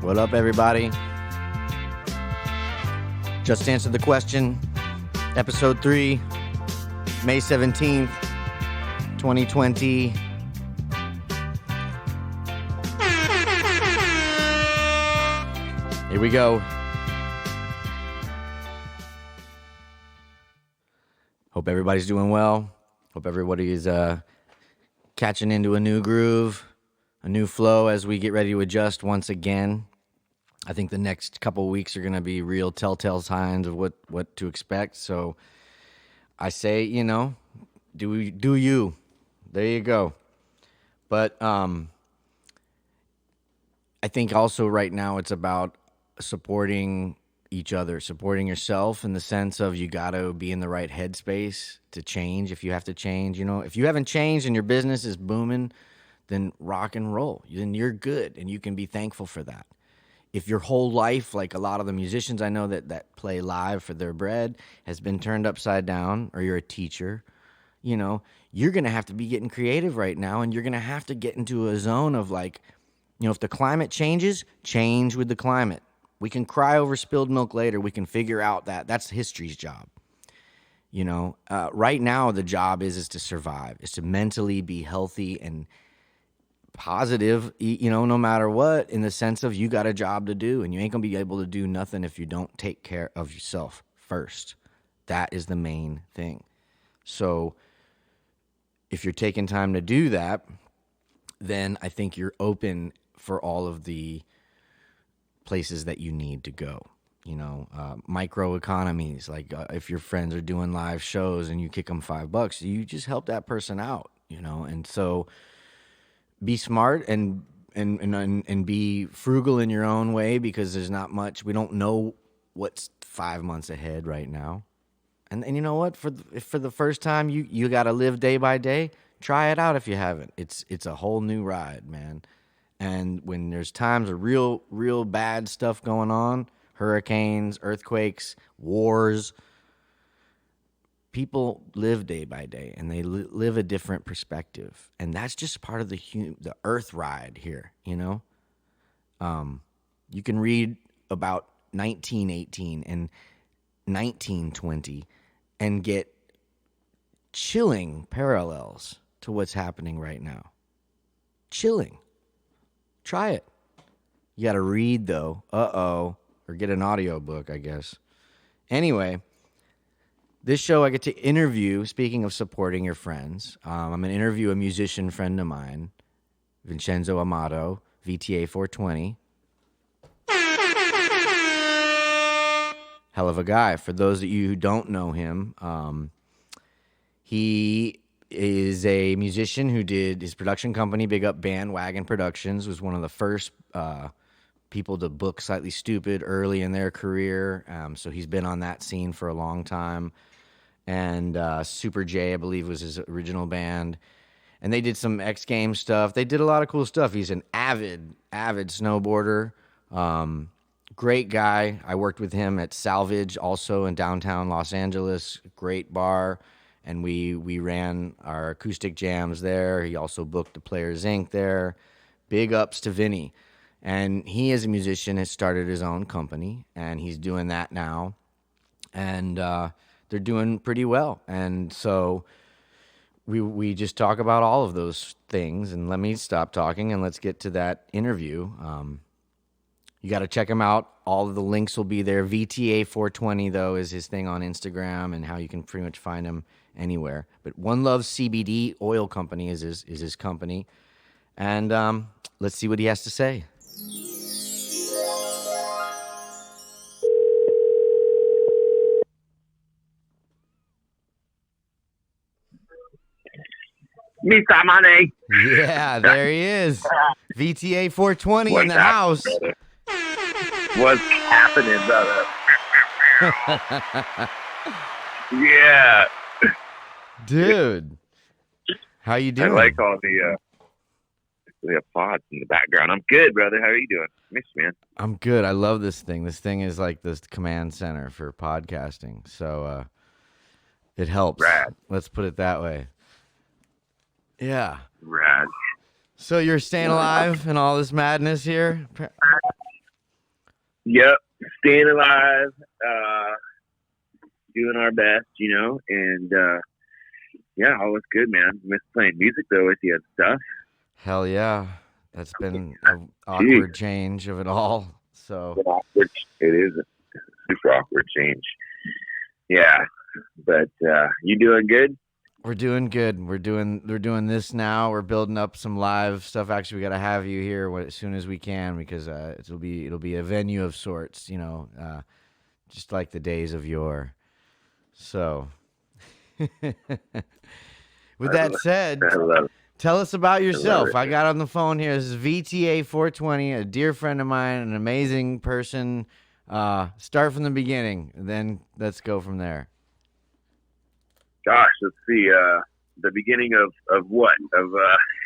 What up, everybody? Just answered the question. Episode 3, May 17th, 2020. Here we go. Hope everybody's doing well. Hope everybody is catching into a new groove, a new flow as we get ready to adjust once again. I think the next couple of weeks are going to be real telltale signs of what to expect. So I say, do you. There you go. But I think also right now it's about supporting each other, supporting yourself in the sense of you got to be in the right headspace to change if you have to change. If you haven't changed and your business is booming, then rock and roll. Then you're good and you can be thankful for that. If your whole life, like a lot of the musicians I know that play live for their bread, has been turned upside down, or you're a teacher, you're going to have to be getting creative right now, and you're going to have to get into a zone of if the climate changes, change with the climate. We can cry over spilled milk later. We can figure out that's history's job. Right now the job is to survive, is to mentally be healthy and positive, no matter what, in the sense of you got a job to do, and you ain't gonna be able to do nothing if you don't take care of yourself first. That is the main thing. So if you're taking time to do that, then I think you're open for all of the places that you need to go. Micro economies, if your friends are doing live shows and you kick them $5, you just help that person out, and so be smart and be frugal in your own way, because there's not much. We don't know what's 5 months ahead right now. And you know what? For the first time, you got to live day by day. Try it out if you haven't. It's a whole new ride, man. And when there's times of real bad stuff going on, hurricanes, earthquakes, wars, people live day by day, and they live a different perspective, and that's just part of the earth ride here. You can read about 1918 and 1920 and get chilling parallels to what's happening right now. Chilling. Try it. You got to read though. Or get an audio book, I guess. Anyway. This show I get to interview, speaking of supporting your friends, I'm going to interview a musician friend of mine, Vincenzo Amato, VTA 420. Hell of a guy. For those of you who don't know him, he is a musician who did his production company, Big Up Bandwagon Productions, was one of the first people to book Slightly Stoopid early in their career. So he's been on that scene for a long time. And Super J, I believe, was his original band. And they did some X Games stuff. They did a lot of cool stuff. He's an avid snowboarder. Great guy. I worked with him at Salvage, also in downtown Los Angeles. Great bar. And we ran our acoustic jams there. He also booked the Players Inc. there. Big ups to Vinny. And he, as a musician, has started his own company, and he's doing that now. And they're doing pretty well. And so we just talk about all of those things. And let me stop talking and let's get to that interview. You got to check him out. All of the links will be there. VTA 420, though, is his thing on Instagram, and how you can pretty much find him anywhere. But One Love CBD Oil Company is his company. And let's see what he has to say. Mr. Money. Yeah, there he is. VTA 420 in the house. Brother? What's happening, brother? Yeah. Dude. How you doing? I like all the applause in the background. I'm good, brother. How are you doing? Miss you, man. I'm good. I love this thing. This thing is like this command center for podcasting. So it helps. Rad. Let's put it that way. Yeah. Rad. So you're staying alive in all this madness here? Yep, staying alive, doing our best, and yeah, all was good, man. Miss playing music though with you and stuff. Hell yeah. That's been an Gee, awkward change of it all. So it's awkward. It is a super awkward change. Yeah, but you doing good? we're doing good. We're doing this now. We're building up some live stuff. Actually, we got to have you here as soon as we can because it'll be a venue of sorts, just like the days of yore. So, with I that love, said, I love, tell us about I love yourself. it. I got on the phone here. This is VTA 420, a dear friend of mine, an amazing person. Start from the beginning, then let's go from there. Gosh, let's see. The beginning of what?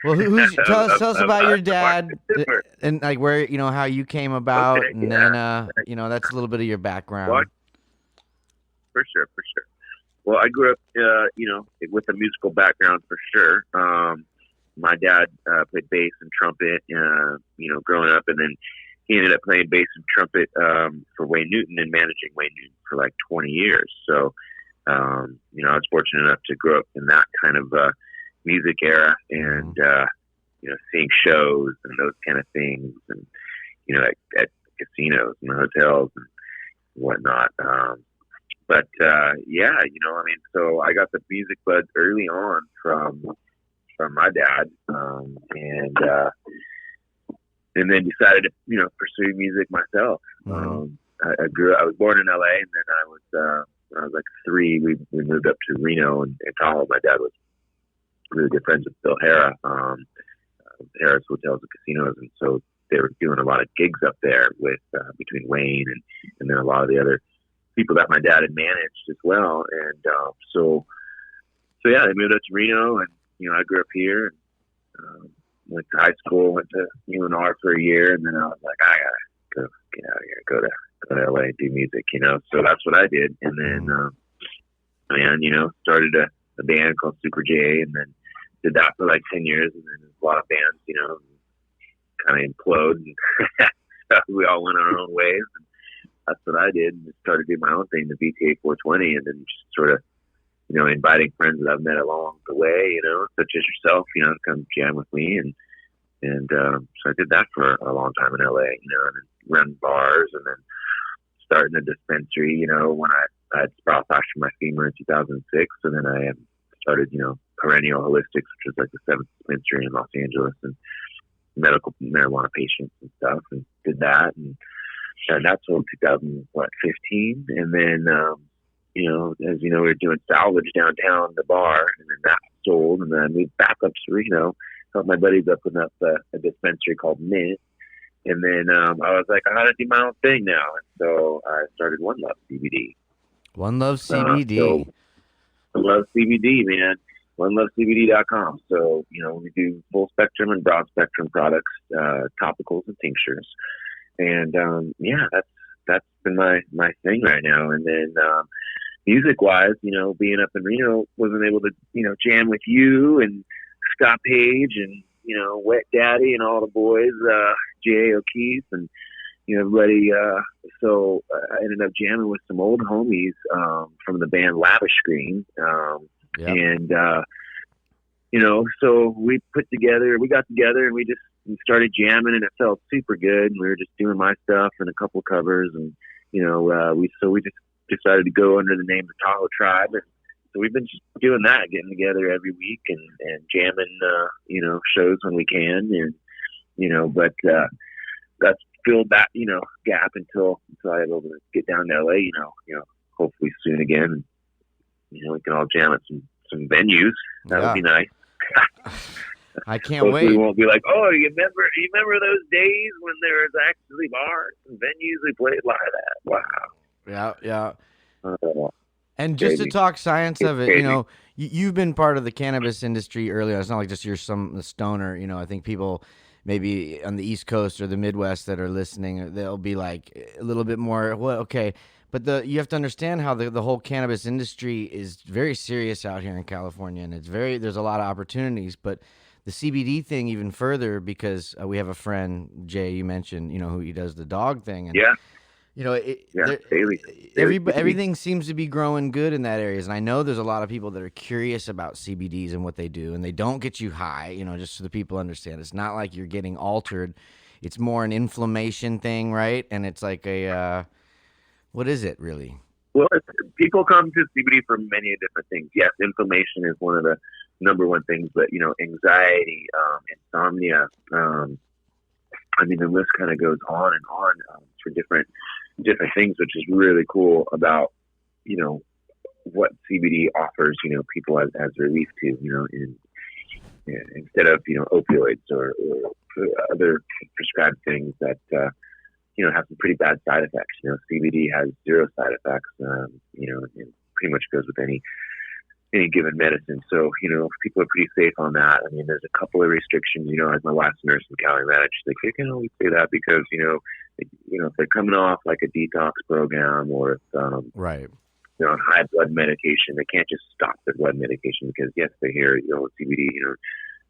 Well, who's tell us tell us of about us, your the dad consumer. and like where how you came about, Okay, and yeah. then that's a little bit of your Well, background. for sure, for sure. Well, I grew up, with a musical background for sure. My dad played bass and trumpet, growing up, and then he ended up playing bass and trumpet for Wayne Newton and managing Wayne Newton for like 20 years. So, I was fortunate enough to grow up in that kind of music era, and seeing shows and those kind of things, and at casinos and hotels and whatnot. But so I got the music bud early on from my dad, and then decided to pursue music myself. Mm-hmm. I was born in LA, and then I was when I was like 3, we moved up to Reno and Tahoe. My dad was really good friends with Bill Hara, Harris Hotels and Casinos, and so they were doing a lot of gigs up there with between Wayne and then a lot of the other people that my dad had managed as well. And so yeah, they moved up to Reno, and I grew up here, and went to high school, went to UNR for a year, and then I was like, I gotta go get out of here, go to LA and do music, So that's what I did, and then started a band called Super J, and then did that for like 10 years, and then a lot of bands, kind of implode, and so we all went our own ways. And that's what I did, and started doing my own thing, the VTA 420, and then just sort of, inviting friends that I've met along the way, such as yourself, to come jam with me, and so I did that for a long time in LA, and then run bars, and then starting a dispensary, when I had sprout fractured my femur in 2006, and then I started, Perennial Holistics, which was like the 7th dispensary in Los Angeles, and medical marijuana patients and stuff, and did that, and that's till 2015, and then as we were doing salvage downtown the bar, and then that sold, and then I moved back up to Reno, helped my buddies open up a dispensary called Mint, and then I was like, I gotta do my own thing now, and so I started One Love CBD. One Love CBD. One Love CBD, man. OneLoveCBD.com. So, we do full spectrum and broad spectrum products, topicals and tinctures. And, that's been my thing right now. And then, music wise, being up in Reno, wasn't able to, jam with you and Scott Page and, Wet Daddy and all the boys, Jay O'Keefe and, everybody. So I ended up jamming with some old homies, from the band Lavish Screen. Yep. And, so we got together and we started jamming, and it felt super good. And we were just doing my stuff and a couple covers, and, we just decided to go under the name of Tahoe Tribe. And so we've been just doing that, getting together every week and jamming, shows when we can. And, but, that's filled that, gap until I was able to get down to LA, hopefully soon again. We can all jam at some venues. That would be nice. I can't hopefully wait. We won't be like, oh, you remember those days when there was actually bars and venues we played live at? Wow. Yeah. Uh, And just crazy. to talk science of it, Crazy. you've been part of the cannabis industry earlier. It's not like just you're some stoner. I think people maybe on the East Coast or the Midwest that are listening, they'll be like a little bit more, well, okay. But you have to understand how the whole cannabis industry is very serious out here in California, and there's a lot of opportunities. But the CBD thing even further, because we have a friend, Jay, you mentioned, who he does the dog thing. And Yeah. You know, daily. everything seems to be growing good in that areas, and I know there's a lot of people that are curious about CBDs and what they do, and they don't get you high. You know, just so the people understand, it's not like you're getting altered. It's more an inflammation thing, right? And it's like a what is it really? Well, people come to CBD for many different things. Yes, inflammation is one of the number one things, but anxiety, insomnia. I mean, the list kind of goes on and on for different things, which is really cool about what CBD offers. People as relief to instead of opioids or other prescribed things that have some pretty bad side effects. CBD has zero side effects. And pretty much goes with any given medicine. So, people are pretty safe on that. I mean, there's a couple of restrictions, as my last nurse in Cali managed, they can only say that because, if they're coming off like a detox program or if, right. they're on high blood medication, they can't just stop their blood medication because yes, they hear, CBD,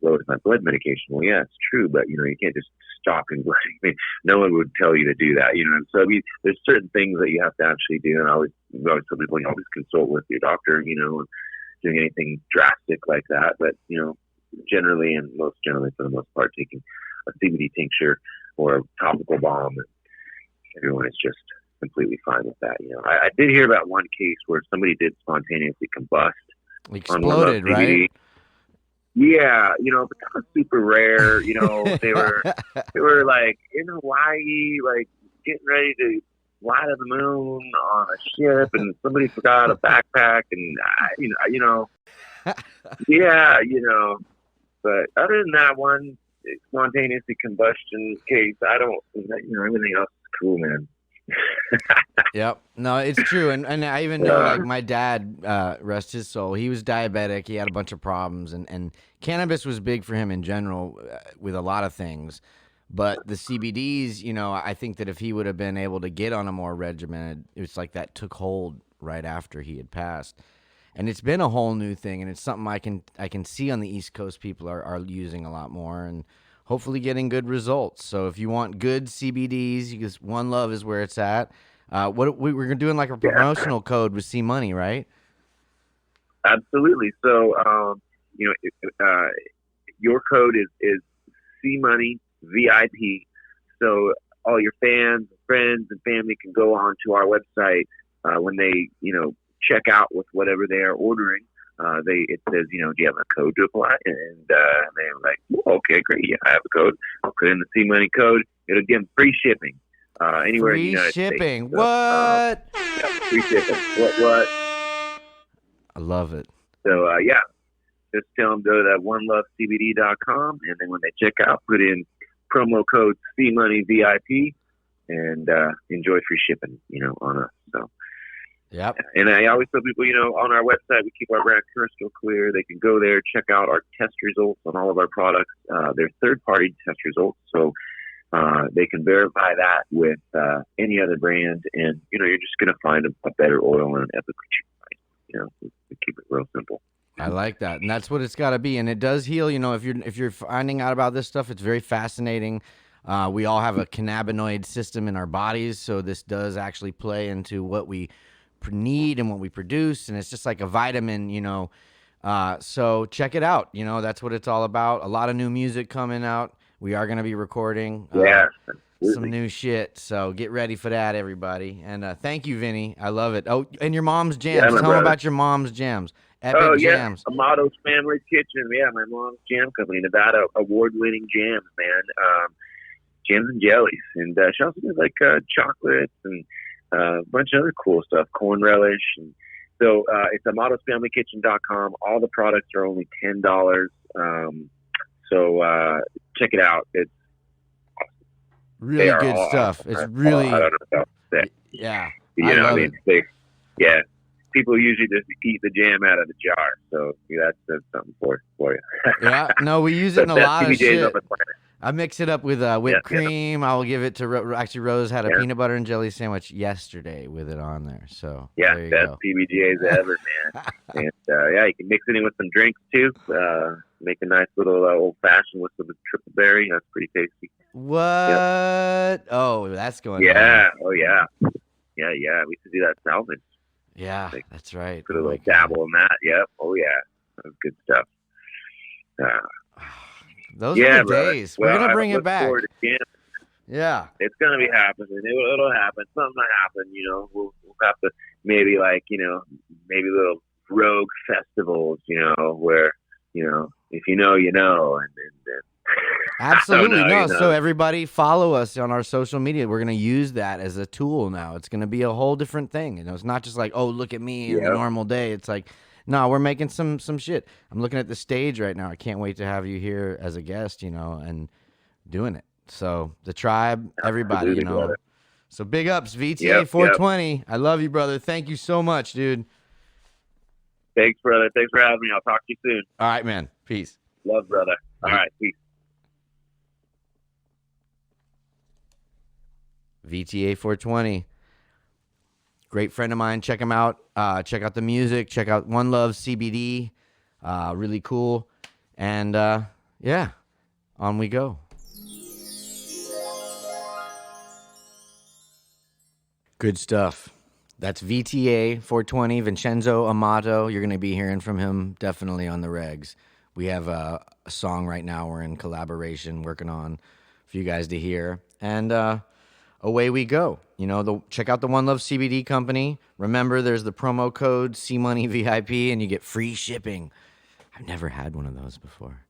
lowers my blood medication. Well, yeah, it's true, but you can't just stop and I mean, no one would tell you to do that, So I mean, there's certain things that you have to actually do, and I always tell people, always consult with your doctor, doing anything drastic like that. But generally, and most generally for the most part, taking a CBD tincture or a topical balm, everyone is just completely fine with that. I did hear about one case where somebody did spontaneously combust, exploded, right? Yeah, but that was super rare. They were like in Hawaii, like getting ready to fly to the moon on a ship, and somebody forgot a backpack, and yeah, But other than that one spontaneously combustion case, I don't, everything else is cool, man. Yep. No, it's true. And I even know, like, my dad, rest his soul, he was diabetic. He had a bunch of problems, and cannabis was big for him in general with a lot of things. But the CBDs, I think that if he would have been able to get on a more regimented, it's like that took hold right after he had passed. And it's been a whole new thing, and it's something I can see on the East Coast people are using a lot more, and hopefully getting good results. So if you want good CBDs, because One Love is where it's at. We're doing like a promotional code with C Money, right? Absolutely. So your code is C Money VIP. So all your fans, friends, and family can go on to our website when they check out with whatever they are ordering. It says, do you have a code to apply? And they're like, well, okay, great. Yeah, I have a code. I'll put in the C Money code. It'll give them free shipping anywhere in the United shipping. States. What? Yeah, free shipping. What? I love it. So, just tell them go to that onelovecbd.com, and then when they check out, put in promo code CMoneyVIP and enjoy free shipping, on us. So. Yep. And I always tell people, on our website, we keep our brand crystal clear. They can go there, check out our test results on all of our products. They're third-party test results, so they can verify that with any other brand. And, you're just going to find a better oil and an ethically cheap price. We keep it real simple. I like that, and that's what it's got to be. And it does heal. If you're finding out about this stuff, it's very fascinating. We all have a cannabinoid system in our bodies, so this does actually play into what we need and what we produce, and it's just like a vitamin, so check it out. That's what it's all about. A lot of new music coming out. We are going to be recording some new shit, so get ready for that, everybody. And thank you, Vinny. I love it. Oh, and your mom's jams. Tell them about your mom's jams. Epic jams. Amato's Family Kitchen. Yeah, my mom's jam company, Nevada award-winning jams, man. Jams and jellies, and she also does like chocolates and a bunch of other cool stuff, corn relish. And so it's amatosfamilykitchen.com. All the products are only $10. So check it out. It's really good stuff. It's really, I don't know about that. Yeah. People usually just eat the jam out of the jar. So that's something for you. Yeah. No, we use it in a lot of shit. I mix it up with whipped cream. I will give it to Rose had a peanut butter and jelly sandwich yesterday with it on there. So best PBJs ever, man. And you can mix it in with some drinks too. Make a nice little old fashioned with some triple berry. That's pretty tasty. Yep. Oh, that's going down. Yeah. Oh yeah. Yeah. Yeah. We used to do that salvage. Yeah, Like that's right. put Oh a my little God. dabble in that. Yep. Oh yeah. That was good stuff. Uh, Those were the yeah, brother. days. We're Well, gonna I bring it look forward back. to seeing it. Yeah. It's gonna be happening. It'll happen. Something will happen. We'll have to maybe maybe little rogue festivals. Where if you know, you know, and I don't Absolutely. know. No, so everybody follow us on our social media. We're going to use that as a tool now. It's going to be a whole different thing. It's not just like, oh, look at me in the Yeah. normal day. It's like, no, we're making some shit. I'm looking at the stage right now. I can't wait to have you here as a guest, and doing it. So the tribe, everybody, Absolutely, brother. So big ups, VTA Yep. Yep. 420. I love you, brother. Thank you so much, dude. Thanks, brother. Thanks for having me. I'll talk to you soon. All right, man. Peace. Love, brother. All right. Peace. VTA 420. Great friend of mine. Check him out. Check out the music. Check out One Love CBD. Really cool. And yeah, on we go. Good stuff. That's VTA 420, Vincenzo Amato. You're going to be hearing from him definitely on the regs. We have a song right now we're in collaboration working on for you guys to hear. And away we go. Check out the One Love CBD company. Remember, there's the promo code CMoneyVIP and you get free shipping. I've never had one of those before.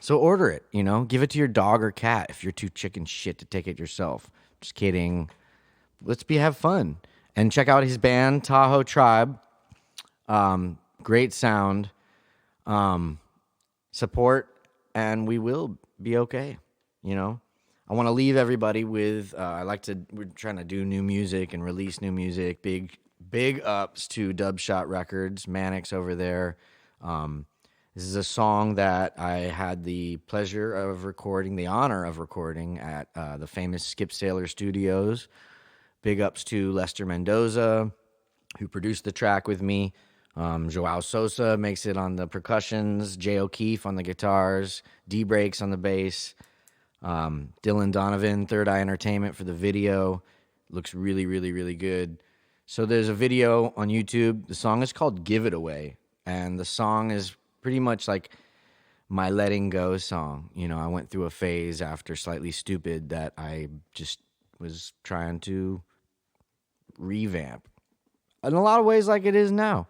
So order it, give it to your dog or cat if you're too chicken shit to take it yourself. Just kidding. Have fun. And check out his band, Tahoe Tribe. Great sound. Support, and we will be okay. I want to leave everybody with, we're trying to do new music and release new music. Big ups to Dubshot Records, Mannix over there. This is a song that I had the honor of recording at the famous Skip Sailor Studios. Big ups to Lester Mendoza, who produced the track with me. Joao Sosa makes it on the percussions. Jay O'Keefe on the guitars. D-Breaks on the bass. Dylan Donovan, Third Eye Entertainment for the video. Looks really, really, really good. So there's a video on YouTube. The song is called Give It Away. And the song is pretty much like my letting go song. I went through a phase after Slightly Stupid that I just was trying to revamp. In a lot of ways like it is now.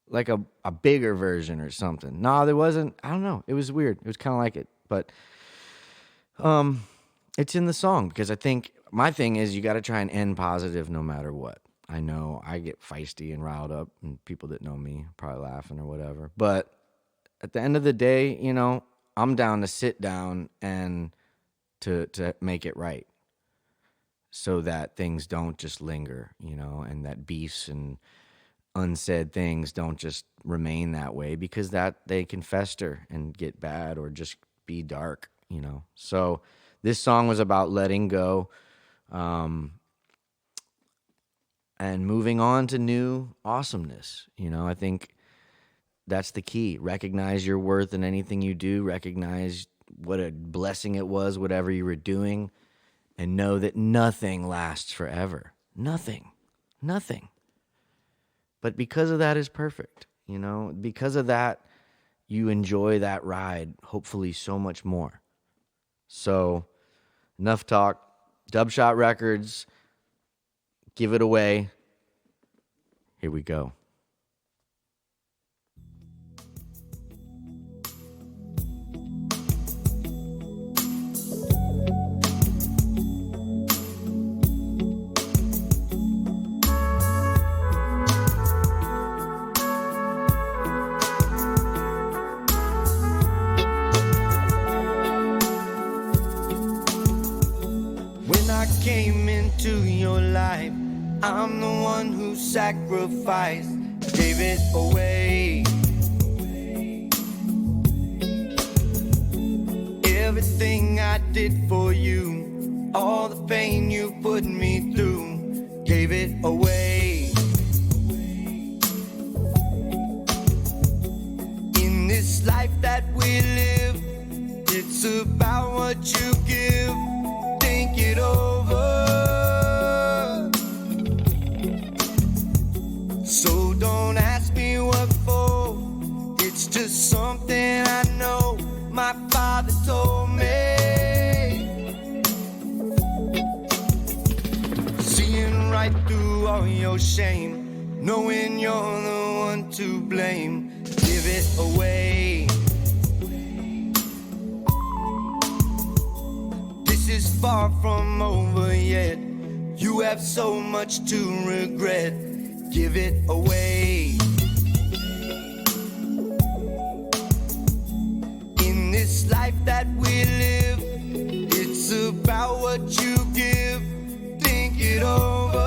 Like a bigger version or something. No, there wasn't. I don't know. It was weird. It was kind of like it. But it's in the song because I think my thing is you got to try and end positive no matter what. I know I get feisty and riled up, and people that know me are probably laughing or whatever. But at the end of the day, I'm down to sit down and to make it right so that things don't just linger, and that beefs and unsaid things don't just remain that way because that they can fester and get bad or just be dark, So this song was about letting go and moving on to new awesomeness. I think that's the key. Recognize your worth in anything you do. Recognize what a blessing it was, whatever you were doing, and know that nothing lasts forever. Nothing. But because of that is perfect, because of that, you enjoy that ride, hopefully so much more. So, enough talk. Dubshot Records, Give It Away. Here we go. Came into your life, I'm the one who sacrificed, gave it away. Everything I did for you, all the pain you put me through, gave it away. In this life that we live, it's It's about what you give. Think it over. So don't ask me what for. It's just something I know my father told me. Seeing right through all your shame, knowing you're the one to blame. Give it away. This is far from over yet. You have so much to regret. Give it away. In this life that we live, it's about what you give. Think it over.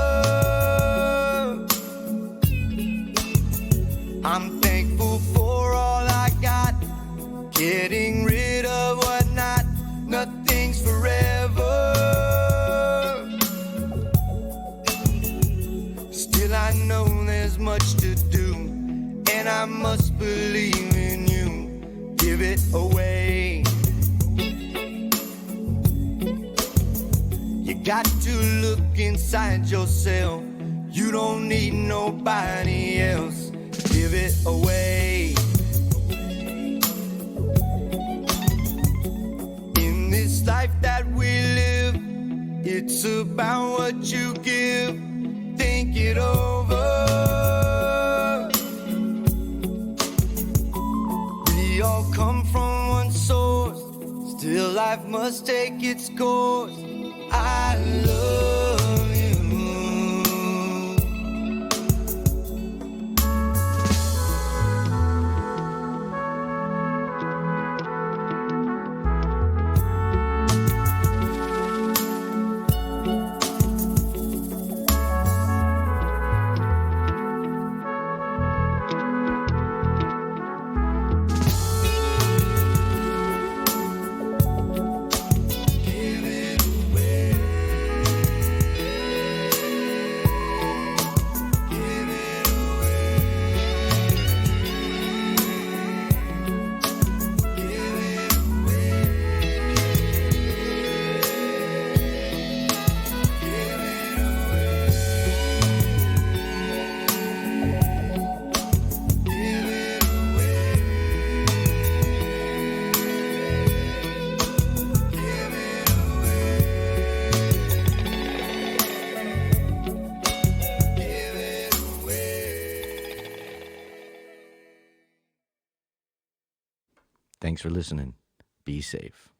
I'm thankful for all I got. Getting rid of what not. Nothing's forever. Still I know there's much to do, and I must believe in you. Give it away. You got to look inside yourself. You don't need nobody else. Give it away. In this life that we live, it's about what you give. Think it over. We all come from one source, still life must take its course. I love you. Thanks for listening. Be safe.